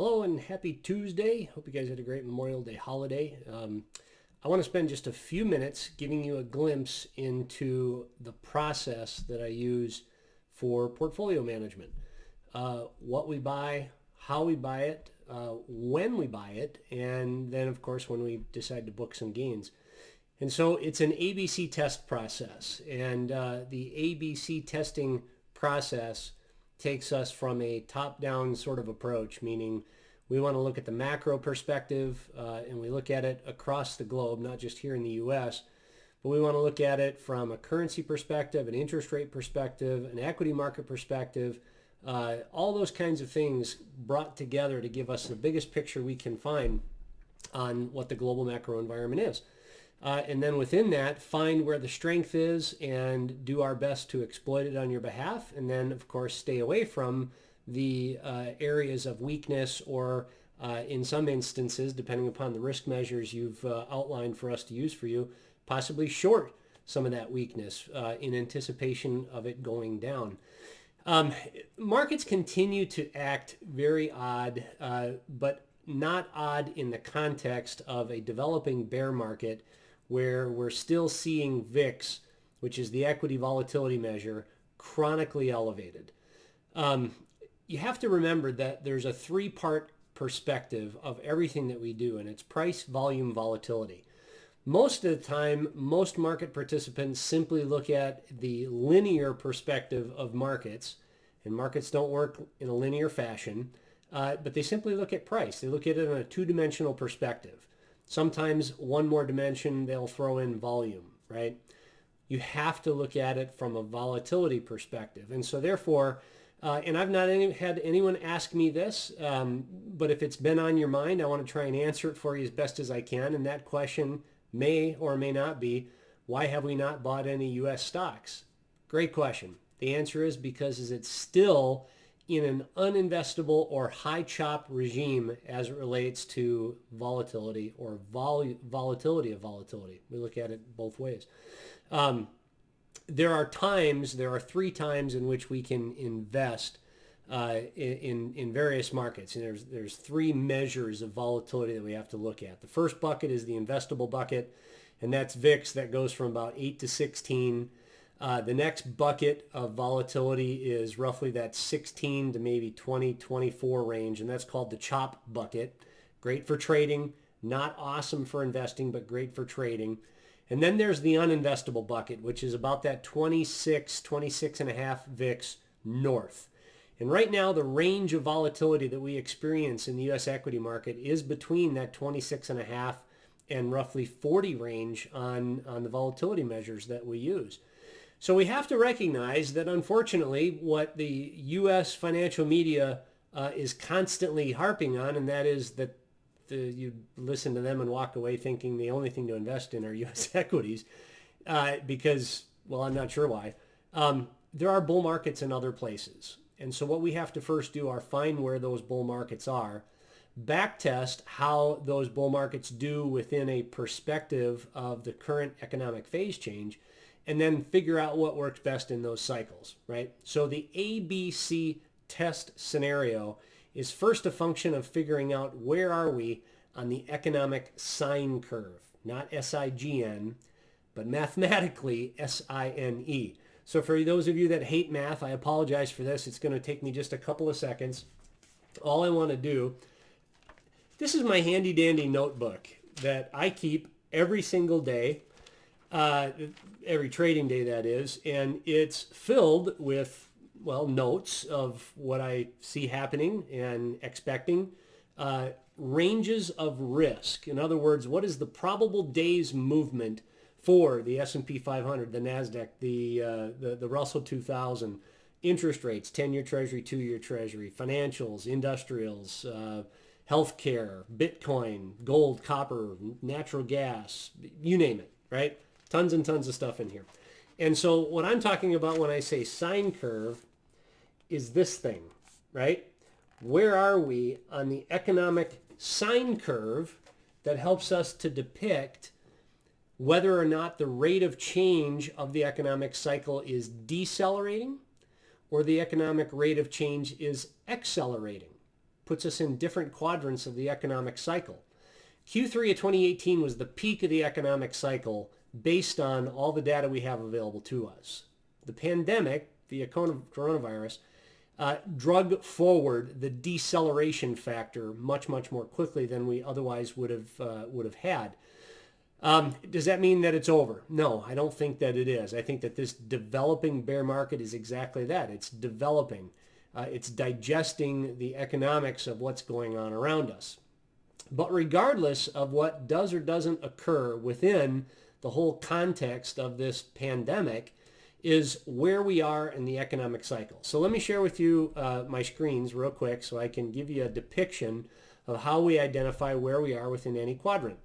Hello and happy Tuesday. Hope you guys had a great Memorial Day holiday. I want to spend just a few minutes giving you a glimpse into the process that I use for portfolio management. What we buy, how we buy it, when we buy it, and then of course when we decide to book some gains. And so it's an ABC test process, and the ABC testing process takes us from a top-down sort of approach, meaning we want to look at the macro perspective and we look at it across the globe, not just here in the US, but we want to look at it from a currency perspective, an interest rate perspective, an equity market perspective, all those kinds of things brought together to give us the biggest picture we can find on what the global macro environment is. And then within that, find where the strength is and do our best to exploit it on your behalf. And then, of course, stay away from the areas of weakness or in some instances, depending upon the risk measures you've outlined for us to use for you, possibly short some of that weakness in anticipation of it going down. Markets continue to act very odd, but not odd in the context of a developing bear market where we're still seeing VIX, which is the equity volatility measure, chronically elevated. You have to remember that there's a three-part perspective of everything that we do, and it's price, volume, volatility. Most of the time, most market participants simply look at the linear perspective of markets, and markets don't work in a linear fashion, but they simply look at price. They look at it on a two-dimensional perspective. Sometimes one more dimension, they'll throw in volume, right? You have to look at it from a volatility perspective. And so therefore, and I've not had anyone ask me this, but if it's been on your mind, I want to try and answer it for you as best as I can. And that question may or may not be, why have we not bought any U.S. stocks? Great question. The answer is because it's still in an uninvestable or high chop regime as it relates to volatility or volatility of volatility. We look at it both ways. There are three times in which we can invest in various markets. And there's three measures of volatility that we have to look at. The first bucket is the investable bucket, and that's VIX that goes from about 8 to 16. The next bucket of volatility is roughly that 16 to maybe 20, 24 range, and that's called the chop bucket. Great for trading, not awesome for investing, but great for trading. And then there's the uninvestable bucket, which is about that 26 and a half VIX north. And right now, the range of volatility that we experience in the U.S. equity market is between that 26 and a half and roughly 40 range on the volatility measures that we use. So we have to recognize that, unfortunately, what the U.S. financial media is constantly harping on, and that is that you listen to them and walk away thinking the only thing to invest in are U.S. equities because, well, I'm not sure why. There are bull markets in other places. And so what we have to first do are find where those bull markets are, backtest how those bull markets do within a perspective of the current economic phase change, and then figure out what works best in those cycles, right? So the ABC test scenario is first a function of figuring out where are we on the economic sine curve, not S-I-G-N, but mathematically S-I-N-E. So for those of you that hate math, I apologize for this. It's going to take me just a couple of seconds. All I want to do, this is my handy dandy notebook that I keep every single day. Every trading day, that is, and it's filled with, well, notes of what I see happening and expecting, ranges of risk. In other words, what is the probable days movement for the S&P 500, the NASDAQ, the Russell 2000, interest rates, 10-year Treasury, 2-year Treasury, financials, industrials, healthcare, Bitcoin, gold, copper, natural gas, you name it, right? Tons and tons of stuff in here. And so what I'm talking about when I say sine curve is this thing, right? Where are we on the economic sine curve that helps us to depict whether or not the rate of change of the economic cycle is decelerating or the economic rate of change is accelerating? puts us in different quadrants of the economic cycle. Q3 of 2018 was the peak of the economic cycle based on all the data we have available to us. The pandemic, the coronavirus, drug forward the deceleration factor much more quickly than we otherwise would have had. Does that mean that it's over? No, I don't think that it is. I think that this developing bear market is exactly that. It's developing. It's digesting the economics of what's going on around us. But regardless of what does or doesn't occur within the whole context of this pandemic is where we are in the economic cycle. So let me share with you my screens real quick so I can give you a depiction of how we identify where we are within any quadrant.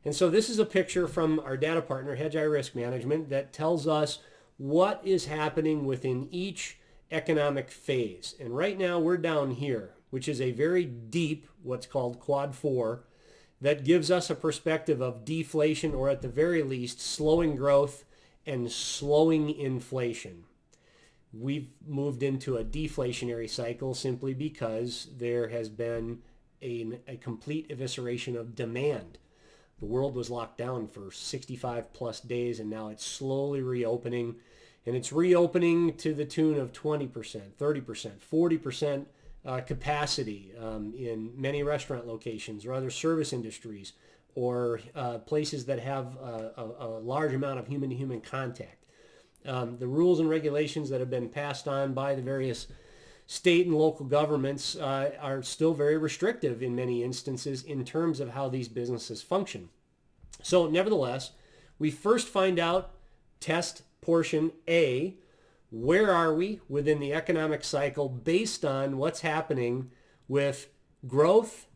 And so this is a picture from our data partner, Hedgeye Risk Management, that tells us what is happening within each economic phase. And right now we're down here, which is a very deep, what's called quad 4, that gives us a perspective of deflation, or at the very least slowing growth and slowing inflation. We've moved into a deflationary cycle simply because there has been a complete evisceration of demand. The world was locked down for 65 plus days, and now it's slowly reopening, and it's reopening to the tune of 20%, 30%, 40% capacity in many restaurant locations or other service industries, or places that have a large amount of human-to-human contact. The rules and regulations that have been passed on by the various state and local governments are still very restrictive in many instances in terms of how these businesses function. So nevertheless, we first find out, test portion A, where are we within the economic cycle based on what's happening with growth,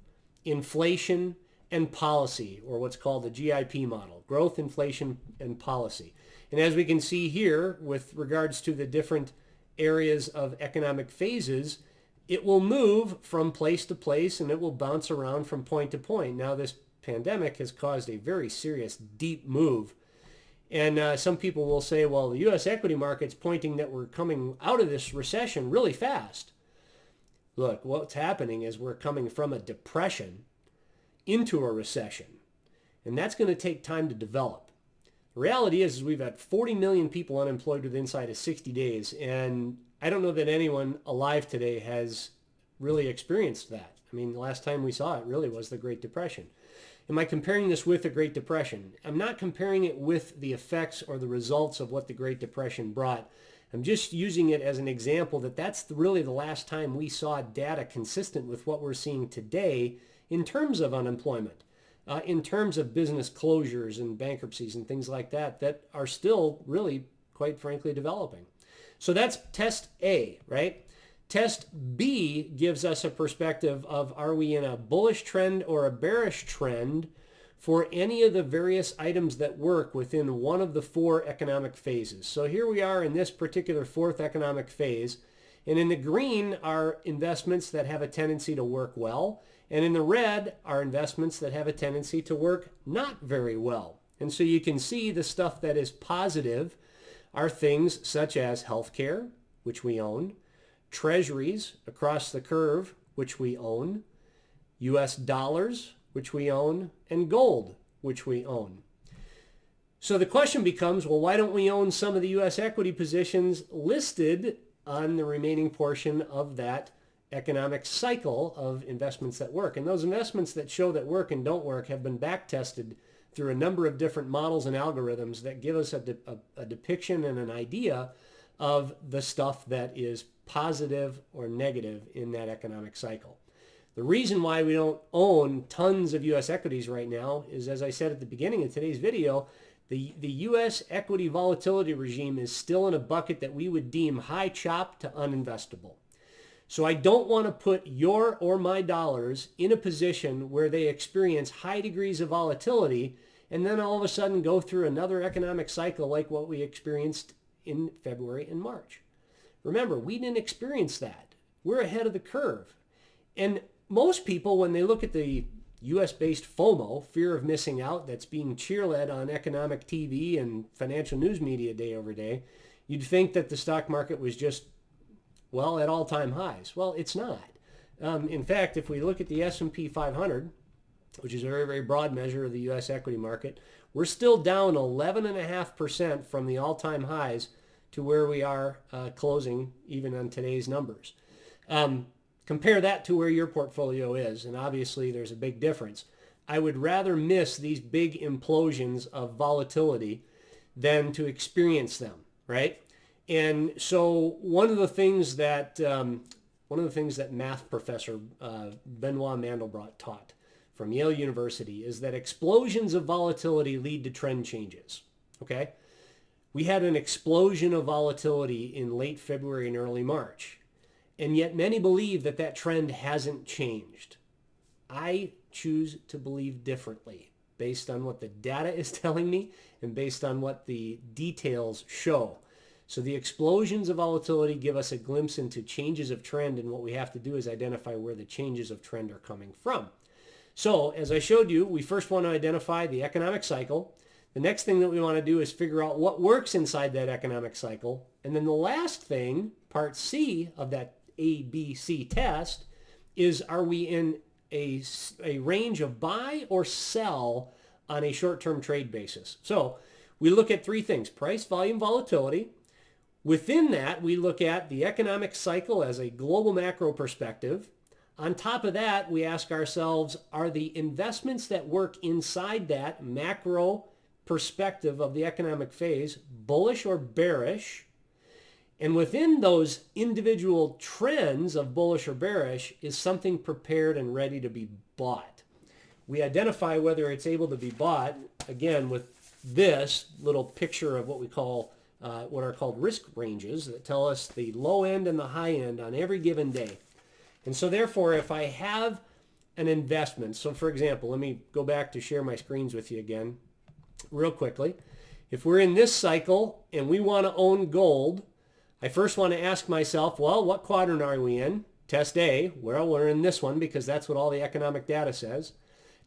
inflation, and policy, or what's called the GIP model, growth, inflation, and policy. And as we can see here, with regards to the different areas of economic phases, it will move from place to place and it will bounce around from point to point. Now, this pandemic has caused a very serious, deep move. And some people will say, well, the U.S. equity market's pointing that we're coming out of this recession really fast. Look, what's happening is we're coming from a depression into a recession. And that's going to take time to develop. The reality is we've had 40 million people unemployed within inside of 60 days. And I don't know that anyone alive today has really experienced that. I mean, the last time we saw it really was the Great Depression. Am I comparing this with the Great Depression? I'm not comparing it with the effects or the results of what the Great Depression brought. I'm just using it as an example that that's really the last time we saw data consistent with what we're seeing today in terms of unemployment, in terms of business closures and bankruptcies and things like that, that are still really, quite frankly, developing. So that's test A, right? Test B gives us a perspective of, are we in a bullish trend or a bearish trend for any of the various items that work within one of the 4 economic phases. So here we are in this particular 4th economic phase, and in the green are investments that have a tendency to work well, and in the red are investments that have a tendency to work not very well. And so you can see the stuff that is positive are things such as healthcare, which we own, treasuries across the curve, which we own, US dollars, which we own, and gold, which we own. So the question becomes, well, why don't we own some of the US equity positions listed on the remaining portion of that economic cycle of investments that work? And those investments that show that work and don't work have been back tested through a number of different models and algorithms that give us a depiction and an idea of the stuff that is positive or negative in that economic cycle. The reason why we don't own tons of U.S. equities right now is, as I said at the beginning of today's video, the U.S. equity volatility regime is still in a bucket that we would deem high chop to uninvestable. So I don't want to put your or my dollars in a position where they experience high degrees of volatility and then all of a sudden go through another economic cycle like what we experienced in February and March. Remember, we didn't experience that. We're ahead of the curve. And most people, when they look at the U.S.-based FOMO, fear of missing out, that's being cheerled on economic TV and financial news media day over day, you'd think that the stock market was just, well, at all-time highs. Well, it's not. In fact, if we look at the S&P 500, which is a very, very broad measure of the U.S. equity market, we're still down 11.5% from the all-time highs to where we are closing even on today's numbers. Compare that to where your portfolio is, and obviously there's a big difference. I would rather miss these big implosions of volatility than to experience them, right? And so one of the things that math professor Benoit Mandelbrot taught from Yale University is that explosions of volatility lead to trend changes. Okay, we had an explosion of volatility in late February and early March, and yet many believe that that trend hasn't changed. I choose to believe differently based on what the data is telling me and based on what the details show. So the explosions of volatility give us a glimpse into changes of trend, and what we have to do is identify where the changes of trend are coming from. So as I showed you, we first want to identify the economic cycle. The next thing that we want to do is figure out what works inside that economic cycle. And then the last thing, part C of that ABC test, is are we in a range of buy or sell on a short-term trade basis? So we look at three things: price, volume, volatility. Within that, we look at the economic cycle as a global macro perspective. On top of that, we ask ourselves, are the investments that work inside that macro perspective of the economic phase bullish or bearish? And within those individual trends of bullish or bearish, is something prepared and ready to be bought? We identify whether it's able to be bought, again, with this little picture of what are called risk ranges that tell us the low end and the high end on every given day. And so therefore, if I have an investment, so for example, let me go back to share my screens with you again real quickly. If we're in this cycle and we want to own gold, I first want to ask myself, well, what quadrant are we in? Test A, well, we're in this one because that's what all the economic data says.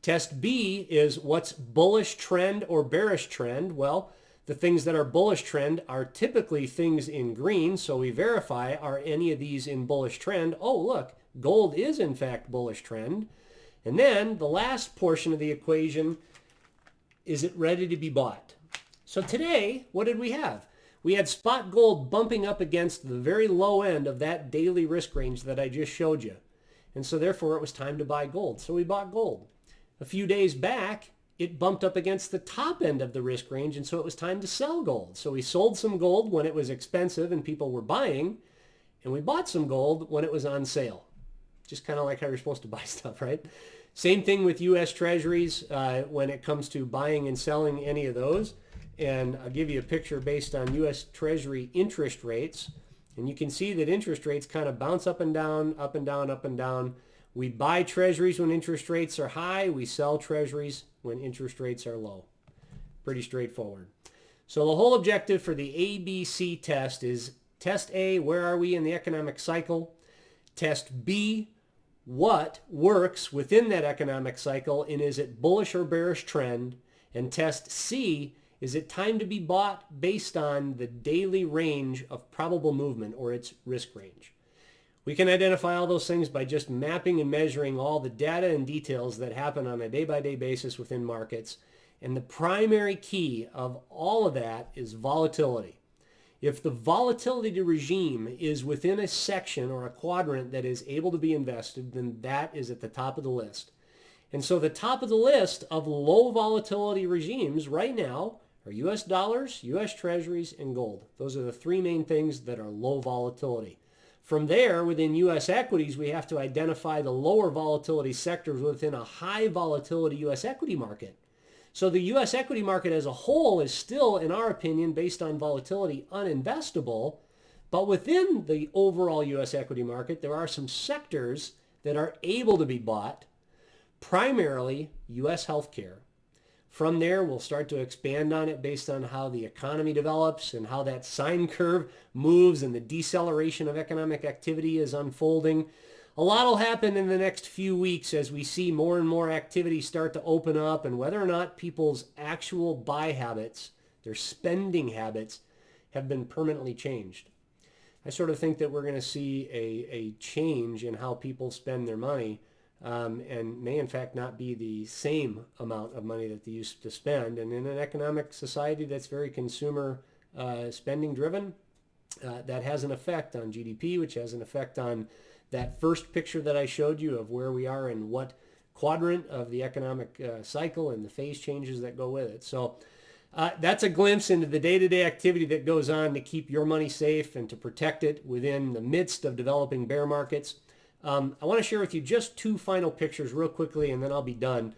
Test B is what's bullish trend or bearish trend? Well, the things that are bullish trend are typically things in green, so we verify, are any of these in bullish trend? Oh, look, gold is in fact bullish trend. And then the last portion of the equation, is it ready to be bought? So today, what did we have? We had spot gold bumping up against the very low end of that daily risk range that I just showed you. And so therefore it was time to buy gold. So we bought gold. A few days back, it bumped up against the top end of the risk range, and so it was time to sell gold. So we sold some gold when it was expensive and people were buying, and we bought some gold when it was on sale. Just kind of like how you're supposed to buy stuff, right? Same thing with U.S. Treasuries when it comes to buying and selling any of those. And I'll give you a picture based on U.S. Treasury interest rates. And you can see that interest rates kind of bounce up and down, up and down, up and down. We buy Treasuries when interest rates are high. We sell Treasuries when interest rates are low. Pretty straightforward. So the whole objective for the ABC test is test A, where are we in the economic cycle? Test B, what works within that economic cycle, and is it bullish or bearish trend? And test C, is it time to be bought based on the daily range of probable movement or its risk range? We can identify all those things by just mapping and measuring all the data and details that happen on a day-by-day basis within markets. And the primary key of all of that is volatility. If the volatility regime is within a section or a quadrant that is able to be invested, then that is at the top of the list. And so the top of the list of low volatility regimes right now are U.S. dollars, U.S. Treasuries, and gold. Those are the three main things that are low volatility. From there, within U.S. equities, we have to identify the lower volatility sectors within a high volatility U.S. equity market. So the U.S. equity market as a whole is still, in our opinion, based on volatility, uninvestable. But within the overall U.S. equity market, there are some sectors that are able to be bought, primarily U.S. healthcare. From there, we'll start to expand on it based on how the economy develops and how that sine curve moves and the deceleration of economic activity is unfolding. A lot will happen in the next few weeks as we see more and more activity start to open up, and whether or not people's actual buy habits, their spending habits, have been permanently changed. I sort of think that we're going to see a change in how people spend their money, and may in fact not be the same amount of money that they used to spend. And in an economic society that's very consumer spending driven, that has an effect on GDP, which has an effect on that first picture that I showed you of where we are in what quadrant of the economic cycle and the phase changes that go with it. So that's a glimpse into the day-to-day activity that goes on to keep your money safe and to protect it within the midst of developing bear markets. I want to share with you just two final pictures real quickly, and then I'll be done.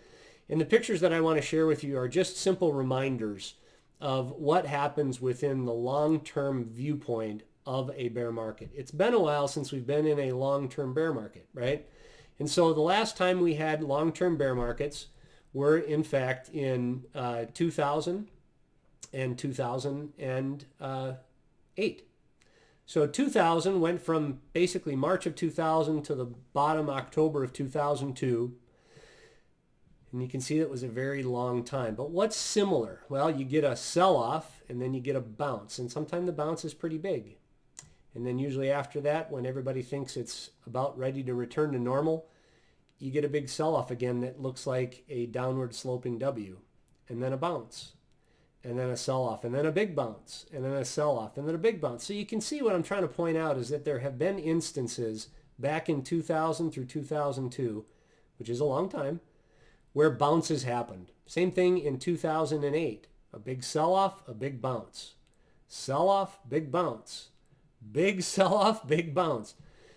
And the pictures that I want to share with you are just simple reminders of what happens within the long-term viewpoint of a bear market. It's been a while since we've been in a long-term bear market, right? And so the last time we had long-term bear markets were in fact in 2000 and 2008. So 2000 went from basically March of 2000 to the bottom October of 2002. And you can see that was a very long time. But what's similar? Well, you get a sell-off and then you get a bounce. And sometimes the bounce is pretty big. And then usually after that, when everybody thinks it's about ready to return to normal, you get a big sell-off again that looks like a downward sloping W. And then a bounce. And then a sell-off. And then a big bounce. And then a sell-off. And then a big bounce. So you can see what I'm trying to point out is that there have been instances back in 2000 through 2002, which is a long time, where bounces happened. Same thing in 2008. A big sell-off, a big bounce. Sell-off, big bounce. Big sell-off, big bounce.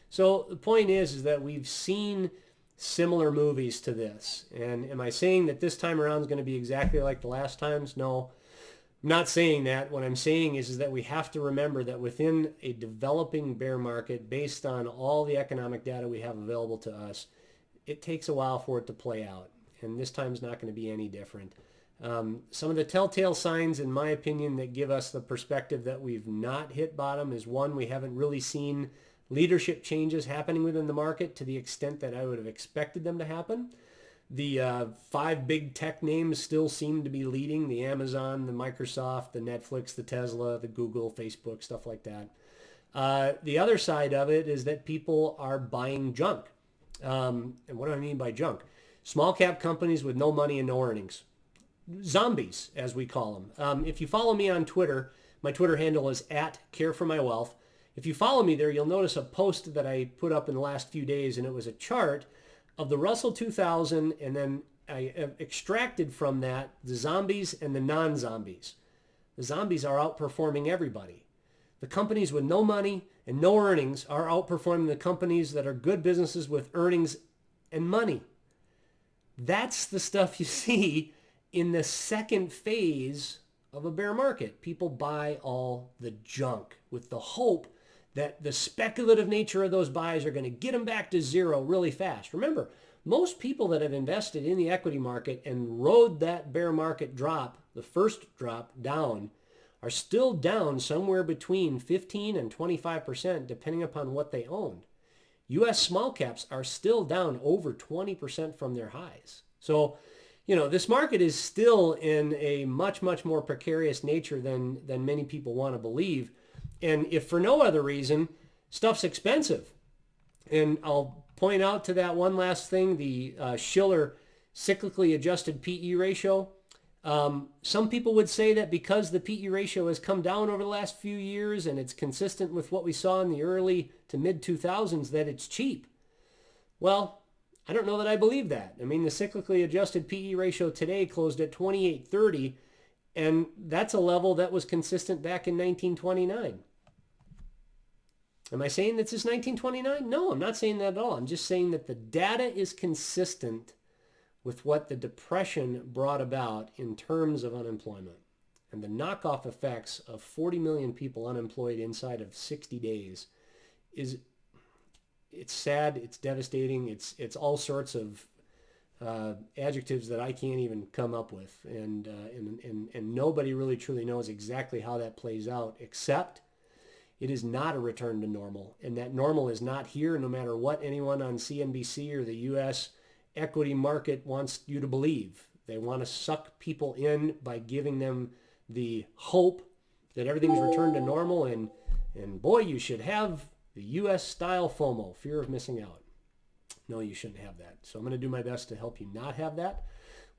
So the point is that we've seen similar movies to this. And am I saying that this time around is going to be exactly like the last times? No, I'm not saying that. What I'm saying is that we have to remember that within a developing bear market, based on all the economic data we have available to us, it takes a while for it to play out. And this time is not going to be any different. Some of the telltale signs, in my opinion, that give us the perspective that we've not hit bottom is, one, we haven't really seen leadership changes happening within the market to the extent that I would have expected them to happen. The five big tech names still seem to be leading: the Amazon, the Microsoft, the Netflix, the Tesla, the Google, Facebook, stuff like that. The other side of it is that people are buying junk. And what do I mean by junk? Small cap companies with no money and no earnings. Zombies, as we call them. If you follow me on Twitter, my Twitter handle is @careformywealth. If you follow me there, you'll notice a post that I put up in the last few days, and it was a chart of the Russell 2000, and then I extracted from that the zombies and the non-zombies. The zombies are outperforming everybody. The companies with no money and no earnings are outperforming the companies that are good businesses with earnings and money. That's the stuff you see in the second phase of a bear market. People buy all the junk with the hope that the speculative nature of those buys are going to get them back to zero really fast. Remember, most people that have invested in the equity market and rode that bear market drop, the first drop down, are still down somewhere between 15 and 25% depending upon what they owned. U.S. small caps are still down over 20% from their highs. So, this market is still in a much, much more precarious nature than many people want to believe. And if for no other reason, stuff's expensive. And I'll point out to that one last thing, the Shiller cyclically adjusted PE ratio. Some people would say that because the PE ratio has come down over the last few years and it's consistent with what we saw in the early to mid 2000s, that it's cheap. Well, I don't know that I believe that. I mean, the cyclically adjusted PE ratio today closed at 28.30, and that's a level that was consistent back in 1929. Am I saying this is 1929? No, I'm not saying that at all. I'm just saying that the data is consistent with what the Depression brought about in terms of unemployment. And the knockoff effects of 40 million people unemployed inside of 60 days it's sad, it's devastating, it's all sorts of adjectives that I can't even come up with. And nobody really truly knows exactly how that plays out, except it is not a return to normal. And that normal is not here, no matter what anyone on CNBC or the U.S. equity market wants you to believe. They want to suck people in by giving them the hope that everything's returned to normal, and And boy, you should have the U.S. style FOMO, fear of missing out. No, you shouldn't have that. So I'm going to do my best to help you not have that.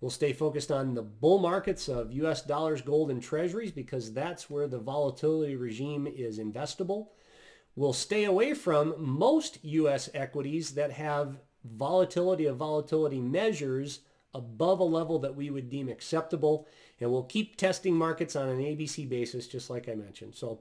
We'll stay focused on the bull markets of U.S. dollars, gold, and treasuries because that's where the volatility regime is investable. We'll stay away from most U.S. equities that have volatility measures above a level that we would deem acceptable. And we'll keep testing markets on an ABC basis, just like I mentioned. So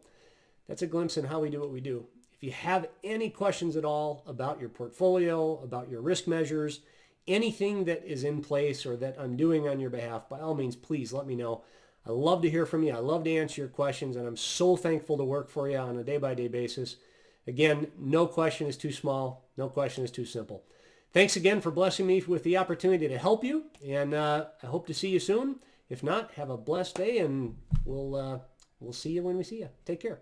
that's a glimpse in how we do what we do. If you have any questions at all about your portfolio, about your risk measures, anything that is in place or that I'm doing on your behalf, by all means, please let me know. I love to hear from you. I love to answer your questions, and I'm so thankful to work for you on a day-by-day basis. Again, no question is too small. No question is too simple. Thanks again for blessing me with the opportunity to help you, and I hope to see you soon. If not, have a blessed day, and we'll see you when we see you. Take care.